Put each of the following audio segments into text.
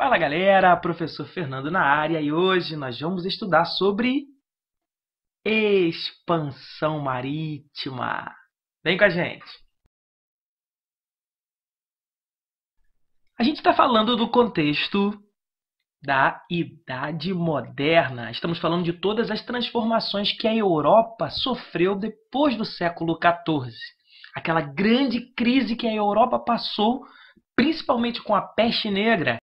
Fala galera, professor Fernando na área e hoje nós vamos estudar sobre expansão marítima. Vem com a gente! A gente está falando do contexto da Idade Moderna. Estamos falando de todas as transformações que a Europa sofreu depois do século XIV. Aquela grande crise que a Europa passou, principalmente com a peste negra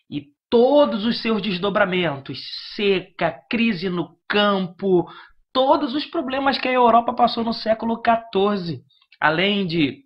e todos os seus desdobramentos, seca, crise no campo, todos os problemas que a Europa passou no século XIV, além de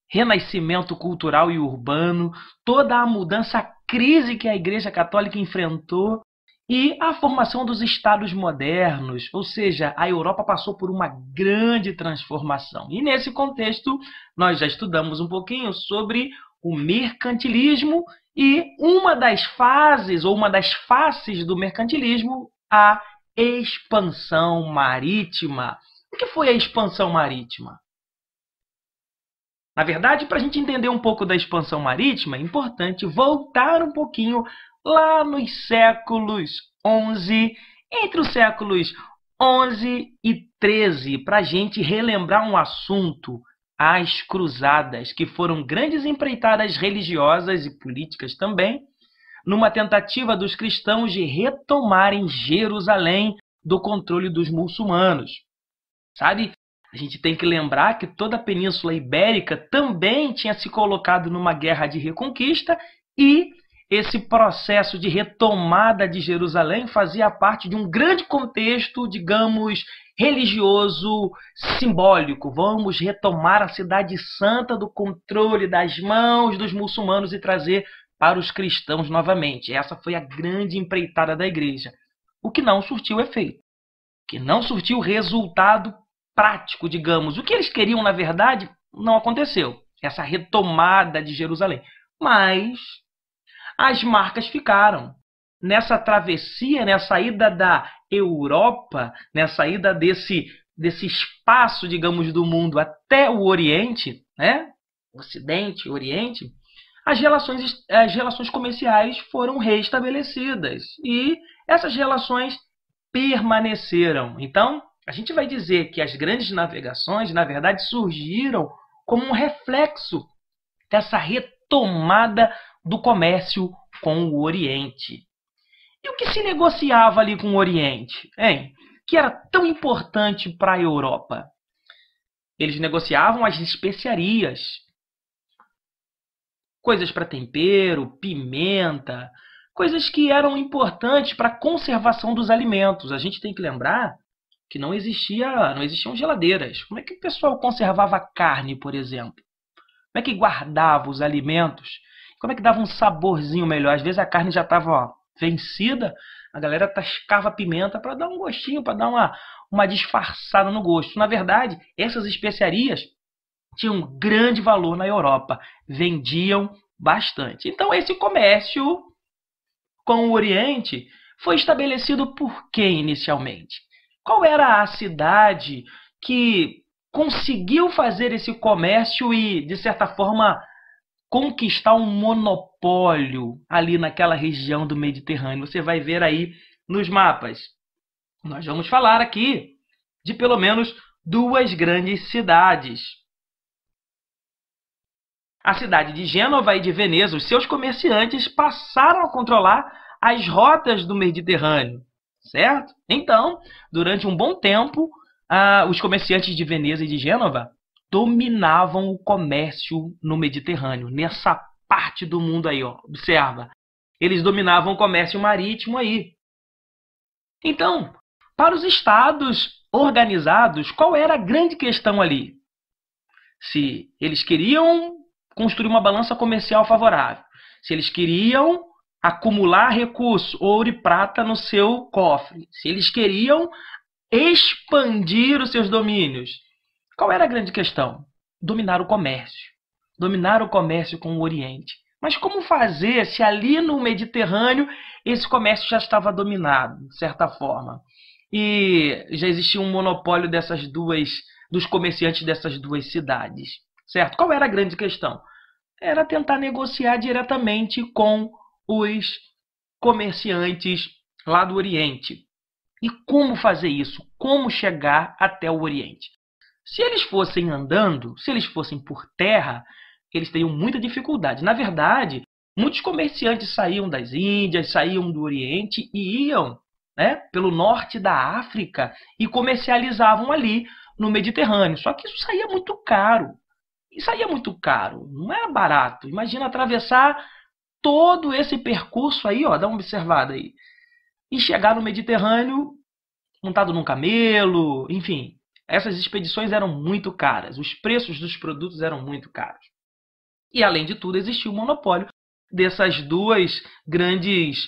renascimento cultural e urbano, toda a mudança, a crise que a Igreja Católica enfrentou e a formação dos estados modernos, ou seja, a Europa passou por uma grande transformação. E nesse contexto, nós já estudamos um pouquinho sobre o mercantilismo e uma das fases, ou uma das faces do mercantilismo, a expansão marítima. O que foi a expansão marítima? Na verdade, para a gente entender um pouco da expansão marítima, é importante voltar um pouquinho lá nos séculos XI, entre os séculos XI e XIII, para a gente relembrar um assunto, as Cruzadas, que foram grandes empreitadas religiosas e políticas também, numa tentativa dos cristãos de retomarem Jerusalém do controle dos muçulmanos. Sabe? A gente tem que lembrar que toda a Península Ibérica também tinha se colocado numa guerra de reconquista e esse processo de retomada de Jerusalém fazia parte de um grande contexto, digamos, religioso, simbólico. Vamos retomar a Cidade Santa do controle das mãos dos muçulmanos e trazer para os cristãos novamente. Essa foi a grande empreitada da igreja. O que não surtiu efeito, que não surtiu resultado prático, digamos. O que eles queriam, na verdade, não aconteceu. Essa retomada de Jerusalém. Mas as marcas ficaram. Nessa travessia, nessa ida da Europa, nessa ida desse espaço, digamos, do mundo até o Oriente, né? Ocidente, Oriente, as relações comerciais foram restabelecidas. E essas relações permaneceram. Então, a gente vai dizer que as grandes navegações, na verdade, surgiram como um reflexo dessa retomada do comércio com o Oriente. E o que se negociava ali com o Oriente, hein? Que era tão importante para a Europa? Eles negociavam as especiarias, coisas para tempero, pimenta, coisas que eram importantes para a conservação dos alimentos. A gente tem que lembrar que não existiam geladeiras. Como é que o pessoal conservava a carne, por exemplo? Como é que guardava os alimentos? Como é que dava um saborzinho melhor? Às vezes a carne já estava vencida, a galera tascava pimenta para dar um gostinho, para dar uma disfarçada no gosto. Na verdade, essas especiarias tinham um grande valor na Europa, vendiam bastante. Então esse comércio com o Oriente foi estabelecido por quem inicialmente? Qual era a cidade que conseguiu fazer esse comércio e, de certa forma, conquistar um monopólio ali naquela região do Mediterrâneo? Você vai ver aí nos mapas. Nós vamos falar aqui de pelo menos duas grandes cidades. A cidade de Gênova e de Veneza, os seus comerciantes passaram a controlar as rotas do Mediterrâneo, certo? Então, durante um bom tempo, os comerciantes de Veneza e de Gênova dominavam o comércio no Mediterrâneo, nessa parte do mundo aí, ó. Observa. Eles dominavam o comércio marítimo aí. Então, para os estados organizados, qual era a grande questão ali? Se eles queriam construir uma balança comercial favorável, se eles queriam acumular recursos, ouro e prata no seu cofre, se eles queriam expandir os seus domínios, qual era a grande questão? Dominar o comércio. Dominar o comércio com o Oriente. Mas como fazer se ali no Mediterrâneo esse comércio já estava dominado, de certa forma? E já existia um monopólio dos comerciantes dessas duas cidades, certo? Qual era a grande questão? Era tentar negociar diretamente com os comerciantes lá do Oriente. E como fazer isso? Como chegar até o Oriente? Se eles fossem andando, se eles fossem por terra, eles teriam muita dificuldade. Na verdade, muitos comerciantes saíam das Índias, saíam do Oriente e iam, né, pelo norte da África e comercializavam ali no Mediterrâneo. Só que isso saía muito caro. Isso saía muito caro, não era barato. Imagina atravessar todo esse percurso aí, ó, dá uma observada aí, e chegar no Mediterrâneo montado num camelo, enfim. Essas expedições eram muito caras, os preços dos produtos eram muito caros. E, além de tudo, existia o monopólio dessas duas grandes,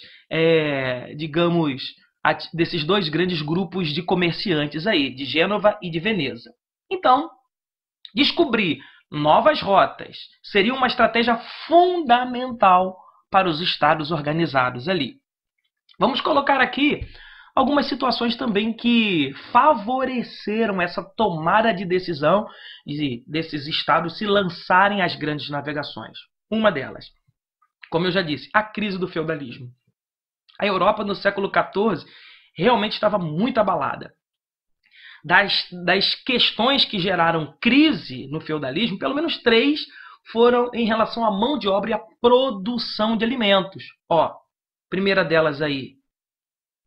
digamos, desses dois grandes grupos de comerciantes aí, de Gênova e de Veneza. Então, descobrir novas rotas seria uma estratégia fundamental para os estados organizados ali. Vamos colocar aqui algumas situações também que favoreceram essa tomada de decisão desses estados se lançarem às grandes navegações. Uma delas, como eu já disse, a crise do feudalismo. A Europa no século XIV realmente estava muito abalada. Das questões que geraram crise no feudalismo, pelo menos 3 foram em relação à mão de obra e à produção de alimentos. Ó, primeira delas aí,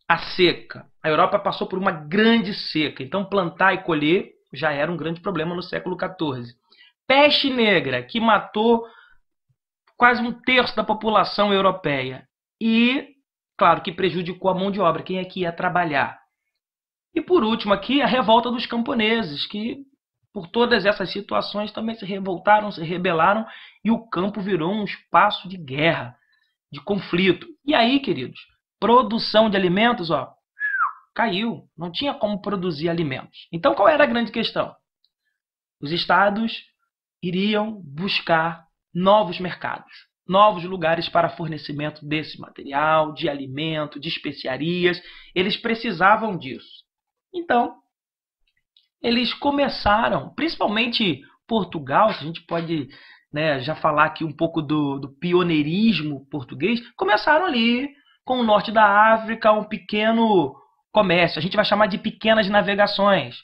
a seca. A Europa passou por uma grande seca, então plantar e colher já era um grande problema no século XIV. Peste negra, que matou quase 1/3 da população europeia. E, claro, que prejudicou a mão de obra, quem é que ia trabalhar. E, por último, aqui, a revolta dos camponeses, que, por todas essas situações, também se revoltaram, se rebelaram, e o campo virou um espaço de guerra, de conflito. E aí, queridos, produção de alimentos, ó, caiu. Não tinha como produzir alimentos. Então, qual era a grande questão? Os estados iriam buscar novos mercados, novos lugares para fornecimento desse material, de alimento, de especiarias. Eles precisavam disso. Então, eles começaram, principalmente Portugal, a gente pode, né, já falar aqui um pouco do pioneirismo português, começaram ali com o norte da África, um pequeno comércio. A gente vai chamar de pequenas navegações.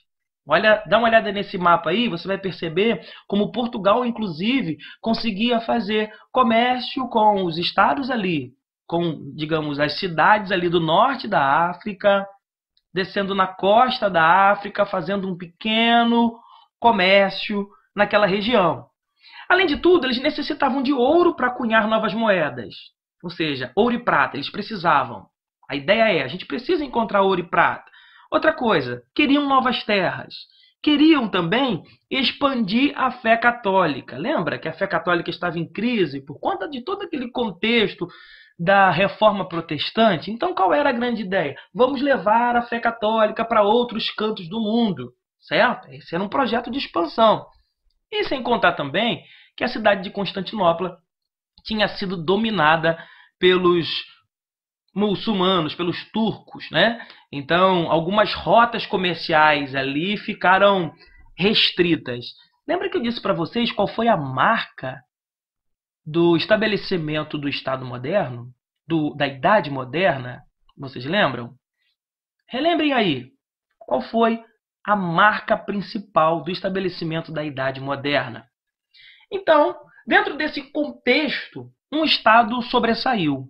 Olha, dá uma olhada nesse mapa aí, você vai perceber como Portugal, inclusive, conseguia fazer comércio com os estados ali, com, digamos, as cidades ali do norte da África, descendo na costa da África, fazendo um pequeno comércio naquela região. Além de tudo, eles necessitavam de ouro para cunhar novas moedas. Ou seja, ouro e prata, eles precisavam. A ideia é, a gente precisa encontrar ouro e prata. Outra coisa, queriam novas terras. Queriam também expandir a fé católica. Lembra que a fé católica estava em crise por conta de todo aquele contexto da reforma protestante? Então, qual era a grande ideia? Vamos levar a fé católica para outros cantos do mundo, certo? Esse era um projeto de expansão. E sem contar também que a cidade de Constantinopla tinha sido dominada pelos muçulmanos, pelos turcos, né? Então, algumas rotas comerciais ali ficaram restritas. Lembra que eu disse para vocês qual foi a marca do estabelecimento do Estado moderno, da Idade Moderna? Vocês lembram? Relembrem aí, qual foi a marca principal do estabelecimento da Idade Moderna? Então, dentro desse contexto, um Estado sobressaiu,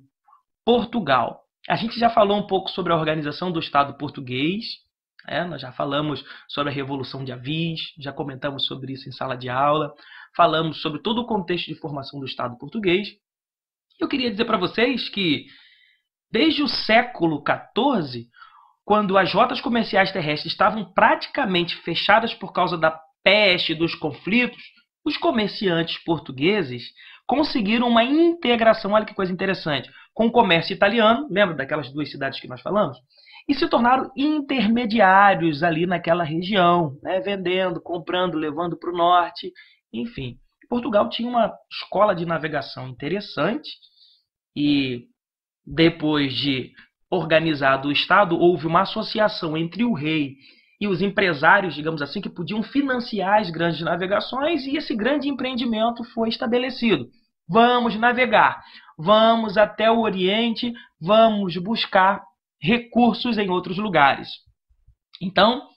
Portugal. A gente já falou um pouco sobre a organização do Estado português, nós já falamos sobre a Revolução de Avis, já comentamos sobre isso em sala de aula, falamos sobre todo o contexto de formação do Estado português. Eu queria dizer para vocês que, desde o século XIV, quando as rotas comerciais terrestres estavam praticamente fechadas por causa da peste e dos conflitos, os comerciantes portugueses conseguiram uma integração, olha que coisa interessante, com o comércio italiano, lembra daquelas 2 cidades que nós falamos? E se tornaram intermediários ali naquela região, né? Vendendo, comprando, levando para o norte, enfim. Portugal tinha uma escola de navegação interessante e depois de organizado o Estado, houve uma associação entre o rei e os empresários, digamos assim, que podiam financiar as grandes navegações, e esse grande empreendimento foi estabelecido. Vamos navegar, vamos até o Oriente, vamos buscar recursos em outros lugares. Então,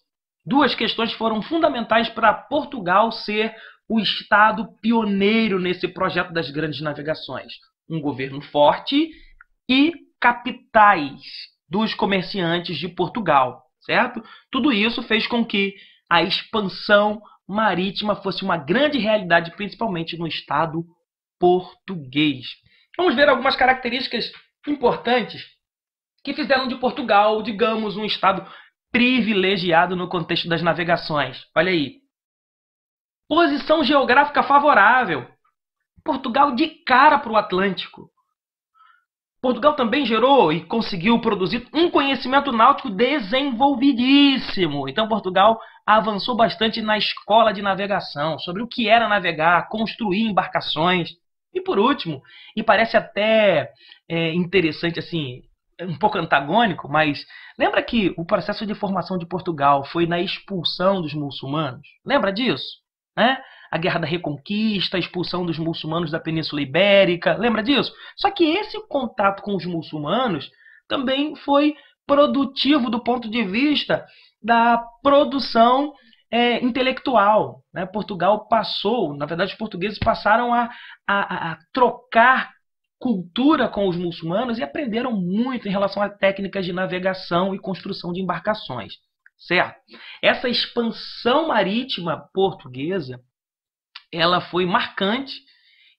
duas questões foram fundamentais para Portugal ser o estado pioneiro nesse projeto das grandes navegações. Um governo forte e capitais dos comerciantes de Portugal, certo? Tudo isso fez com que a expansão marítima fosse uma grande realidade, principalmente no estado português. Vamos ver algumas características importantes que fizeram de Portugal, digamos, um estado privilegiado no contexto das navegações. Olha aí. Posição geográfica favorável. Portugal de cara para o Atlântico. Portugal também gerou e conseguiu produzir um conhecimento náutico desenvolvidíssimo. Então, Portugal avançou bastante na escola de navegação, sobre o que era navegar, construir embarcações. E, por último, e parece até interessante, assim, um pouco antagônico, mas lembra que o processo de formação de Portugal foi na expulsão dos muçulmanos? Lembra disso? Né? A Guerra da Reconquista, a expulsão dos muçulmanos da Península Ibérica, lembra disso? Só que esse contato com os muçulmanos também foi produtivo do ponto de vista da produção intelectual. Né? Portugal passou, na verdade os portugueses passaram a trocar cultura com os muçulmanos e aprenderam muito em relação a técnicas de navegação e construção de embarcações. Certo? Essa expansão marítima portuguesa, ela foi marcante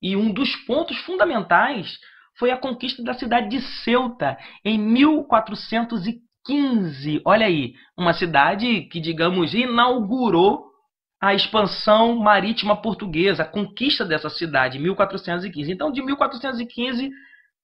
e um dos pontos fundamentais foi a conquista da cidade de Ceuta em 1415. Olha aí, uma cidade que, digamos, inaugurou a expansão marítima portuguesa, a conquista dessa cidade em 1415. Então, de 1415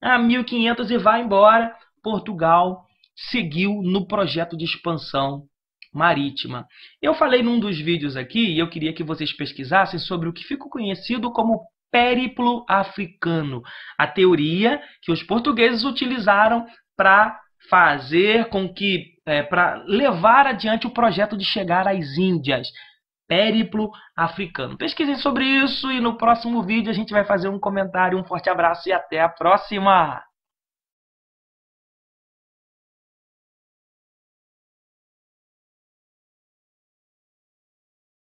a 1500 e vai embora, Portugal seguiu no projeto de expansão marítima. Eu falei num dos vídeos aqui, e eu queria que vocês pesquisassem sobre o que ficou conhecido como périplo africano, a teoria que os portugueses utilizaram para fazer com que, para levar adiante o projeto de chegar às Índias. Périplo africano. Pesquisem sobre isso e no próximo vídeo a gente vai fazer um comentário. Um forte abraço e até a próxima!